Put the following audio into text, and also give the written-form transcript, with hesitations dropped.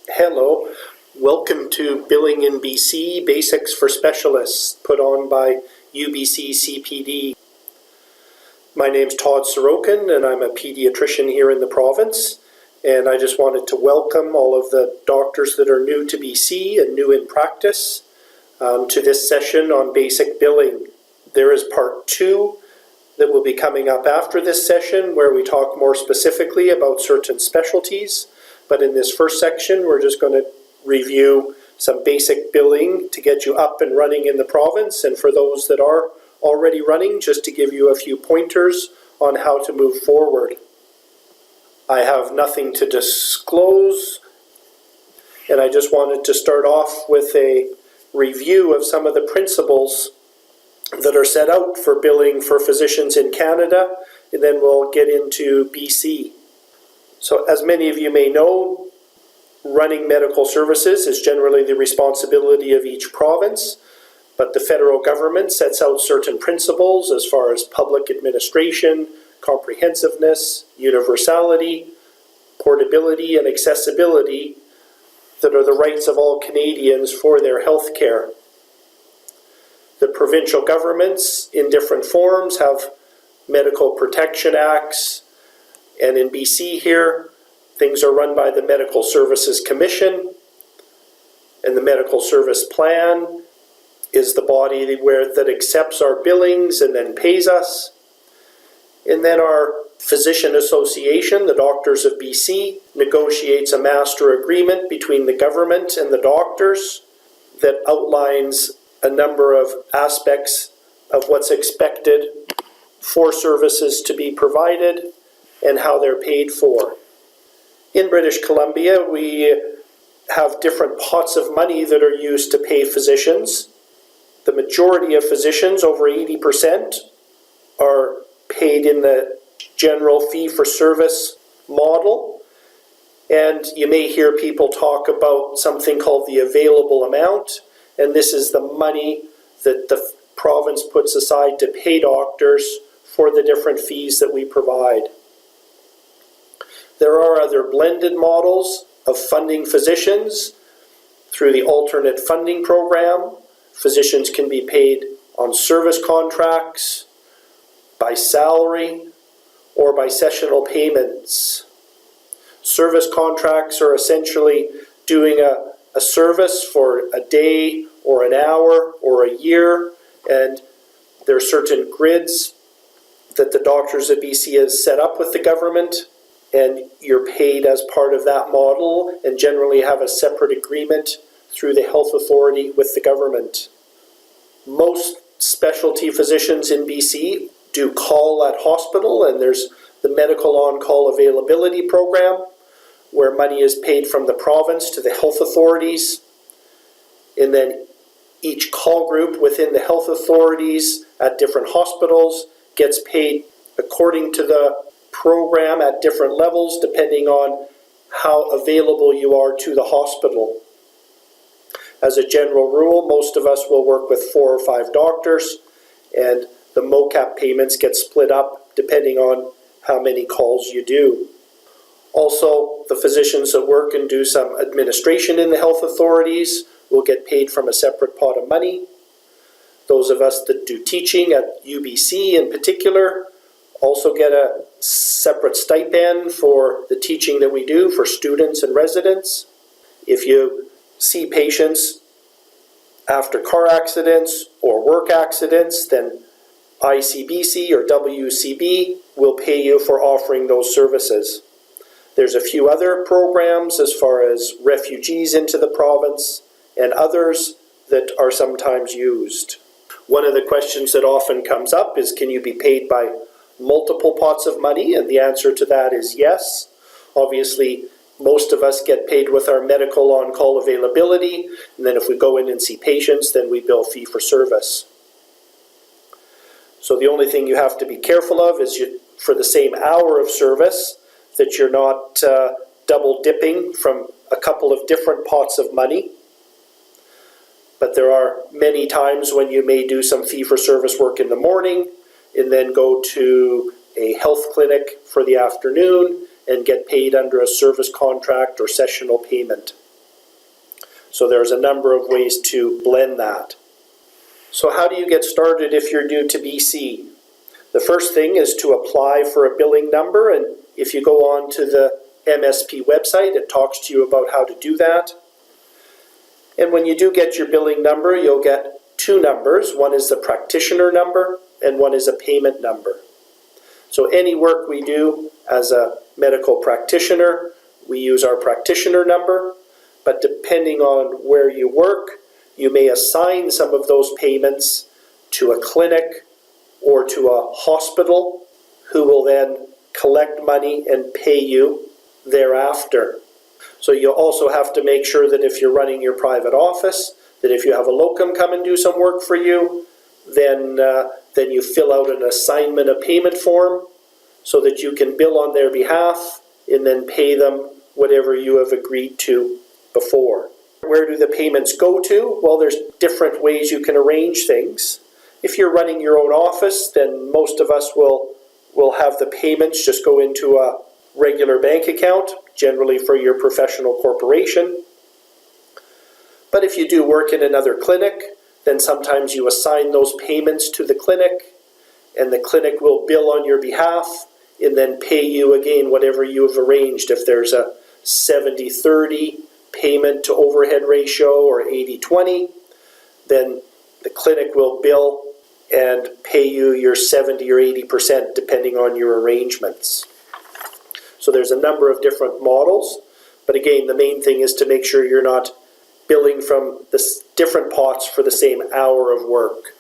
Hello, welcome to Billing in BC Basics for Specialists, put on by UBC CPD. My name's Todd Sorokin and I'm a pediatrician here in the province, and I just wanted to welcome all of the doctors that are new to BC and new in practice to this session on basic billing. There is part 2 that will be coming up after this session where we talk more specifically about certain specialties. But in this first section, we're just going to review some basic billing to get you up and running in the province. And for those that are already running, just to give you a few pointers on how to move forward. I have nothing to disclose, and I just wanted to start off with a review of some of the principles that are set out for billing for physicians in Canada, and then we'll get into BC. So as many of you may know, running medical services is generally the responsibility of each province, but the federal government sets out certain principles as far as public administration, comprehensiveness, universality, portability, and accessibility that are the rights of all Canadians for their health care. The provincial governments in different forms have medical protection acts, and in BC here, things are run by the Medical Services Commission, and the Medical Service Plan is the body that accepts our billings and then pays us. And then our Physician Association, the Doctors of BC, negotiates a master agreement between the government and the doctors that outlines a number of aspects of what's expected for services to be provided and how they're paid for. In British Columbia, we have different pots of money that are used to pay physicians. The majority of physicians, over 80%, are paid in the general fee-for-service model. And you may hear people talk about something called the available amount, and this is the money that the province puts aside to pay doctors for the different fees that we provide. There are other blended models of funding physicians through the alternate funding program. Physicians can be paid on service contracts, by salary, or by sessional payments. Service contracts are essentially doing a service for a day or an hour or a year, and there are certain grids that the Doctors of BC has set up with the government, and you're paid as part of that model and generally have a separate agreement through the health authority with the government. Most specialty physicians in BC do call at hospital, and there's the medical on-call availability program where money is paid from the province to the health authorities, and then each call group within the health authorities at different hospitals gets paid according to the program at different levels depending on how available you are to the hospital. As a general rule, most of us will work with 4 or 5 doctors, and the MOCAP payments get split up depending on how many calls you do. Also, the physicians that work and do some administration in the health authorities will get paid from a separate pot of money. Those of us that do teaching at UBC in particular also get a separate stipend for the teaching that we do for students and residents. If you see patients after car accidents or work accidents, then ICBC or WCB will pay you for offering those services. There's a few other programs as far as refugees into the province and others that are sometimes used. One of the questions that often comes up is, can you be paid by multiple pots of money? And the answer to that is yes. Obviously, most of us get paid with our medical on-call availability, and then if we go in and see patients, then we bill fee for service. So the only thing you have to be careful of is for the same hour of service that you're not double dipping from a couple of different pots of money. But there are many times when you may do some fee-for-service work in the morning and then go to a health clinic for the afternoon and get paid under a service contract or sessional payment. So there's a number of ways to blend that. So how do you get started if you're new to BC? The first thing is to apply for a billing number, and if you go on to the MSP website, it talks to you about how to do that. And when you do get your billing number, you'll get two numbers. One is the practitioner number, and one is a payment number. So any work we do as a medical practitioner, we use our practitioner number, but depending on where you work, you may assign some of those payments to a clinic or to a hospital who will then collect money and pay you thereafter. So you also have to make sure that if you're running your private office, that if you have a locum come and do some work for you, then you fill out an assignment of payment form so that you can bill on their behalf and then pay them whatever you have agreed to before. Where do the payments go to? Well, there's different ways you can arrange things. If you're running your own office, then most of us will have the payments just go into a regular bank account, generally for your professional corporation. But if you do work in another clinic, then sometimes you assign those payments to the clinic, and the clinic will bill on your behalf and then pay you again whatever you have arranged. If there's a 70-30 payment to overhead ratio or 80-20, then the clinic will bill and pay you your 70 or 80% depending on your arrangements. So there's a number of different models, but again, the main thing is to make sure you're not billing from the different pots for the same hour of work.